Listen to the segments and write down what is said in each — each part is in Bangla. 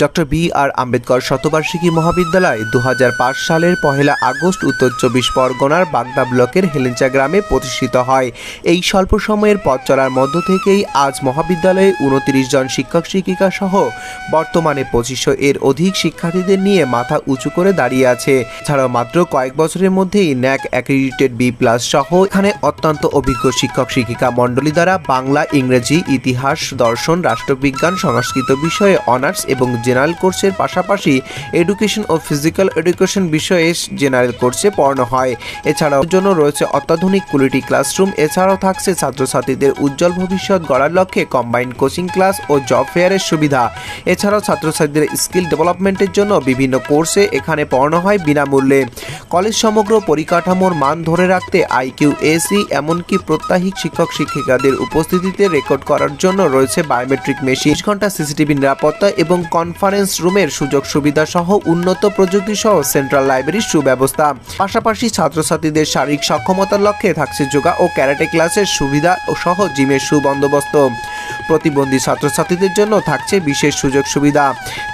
ডক্টর বি আর আম্বেদকর শতবার্ষিকী মহাবিদ্যালয় 2005 সালের 1 আগস্ট উত্তর 24 পরগনার বাগদা ব্লকের হেলেঞ্চা গ্রামে প্রতিষ্ঠিত হয়। এই স্বল্প সময়ের পথ চলার মধ্য থেকেই আজ মহাবিদ্যালয়ে 29 জন শিক্ষক শিক্ষিকা সহ বর্তমানে 2500 এর অধিক শিক্ষার্থীদের নিয়ে মাথা উঁচু করে দাঁড়িয়ে আছে। এছাড়াও মাত্র কয়েক বছরের মধ্যেই ন্যাক অ্যাক্রেডিটেড বি+ সহ এখানে অত্যন্ত অভিজ্ঞ শিক্ষক শিক্ষিকা মণ্ডলী দ্বারা বাংলা, ইংরেজি, ইতিহাস, দর্শন, রাষ্ট্রবিজ্ঞান, সংস্কৃত বিষয়ে অনার্স এবং জেনারেল কোর্সের পাশাপাশি এডুকেশন ও ফিজিক্যাল এডুকেশন বিষয়ে জেনারেল কোর্সে পড়ানো হয়। এছাড়াও জন্য রয়েছে অত্যাধুনিক কোয়ালিটি ক্লাসরুম। এছাড়াও থাকছে ছাত্রছাত্রীদের উজ্জ্বল ভবিষ্যৎ গড়ার লক্ষ্যে কম্বাইন্ড কোচিং ক্লাস ও জব ফেয়ারের সুবিধা। এছাড়াও ছাত্রছাত্রীদের স্কিল ডেভেলপমেন্টের জন্য বিভিন্ন কোর্সে এখানে পড়ানো হয় বিনামূল্যে। কলেজ সমগ্র পরিকাঠামোর মান ধরে রাখতে IQAC এমনকি প্রত্যাহিক শিক্ষক শিক্ষিকাদের উপস্থিতিতে রেকর্ড করার জন্য রয়েছে বায়োমেট্রিক মেশিন, 20 ঘন্টা সিসিটিভি নিরাপত্তা এবং কনফারেন্স রুমের সুযোগ সুবিধা সহ উন্নত প্রযুক্তি সহ সেন্ট্রাল লাইব্রেরির সুব্যবস্থা। পাশাপাশি ছাত্রছাত্রীদের শারীরিক সক্ষমতার লক্ষ্যে থাকছে যোগা ও ক্যারাটে ক্লাসের সুবিধা ও সহ জিমের সুবন্দোবস্ত। প্রতিবন্ধী ছাত্রছাত্রীদের জন্য থাকছে বিশেষ সুযোগ সুবিধা।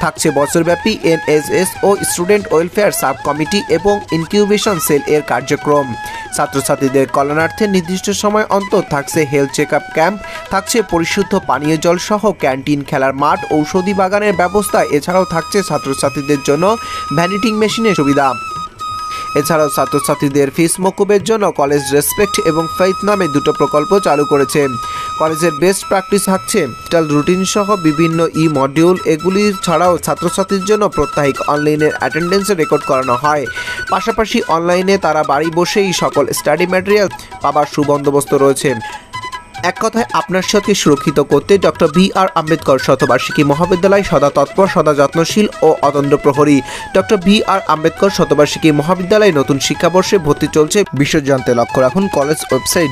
থাকছে বছরব্যাপী NSS ও স্টুডেন্ট ওয়েলফেয়ার সাব কমিটি এবং ইনকিউবেশন সেল এর কার্যক্রম। ছাত্রছাত্রীদের কল্যাণার্থে নির্দিষ্ট সময় অন্তর থাকছে হেলথ চেকআপ ক্যাম্প, থাকছে পরিশুদ্ধ পানীয় জল সহ ক্যান্টিন, খেলার মাঠ, ঔষধি বাগানের ব্যবস্থা। এছাড়াও থাকছে ছাত্রছাত্রীদের জন্য ভ্যানিটিং মেশিনের সুবিধা। এছাড়াও ছাত্রছাত্রীদের ফিস মকুবের জন্য কলেজ রেসপেক্ট এবং ফেইথ নামে দুটো প্রকল্প চালু করেছে। কলেজের বেস্ট প্র্যাকটিস থাকছে ডিজিটাল রুটিন সহ বিভিন্ন মডিউল। এগুলি ছাড়াও ছাত্রছাত্রীর জন্য প্রত্যাহিক অনলাইনের অ্যাটেন্ডেন্স রেকর্ড করানো হয়। পাশাপাশি অনলাইনে তারা বাড়ি বসেই সকল স্টাডি ম্যাটেরিয়াল পাবার সুবন্দোবস্ত রয়েছে। এক কথায় আপনার সাথে সুরক্ষিত করতে ডক্টর বি আর আম্বেদকর শতবার্ষিকী মহাবিদ্যালয় সদা তৎপর, সদা যত্নশীল ও অতন্দ্র প্রহরী। ডক্টর বি আর আম্বেদকর শতবার্ষিকী মহাবিদ্যালয়ে নতুন শিক্ষাবর্ষে ভর্তি চলছে। বিশদ জানতে লক্ষ্য রাখুন কলেজ ওয়েবসাইট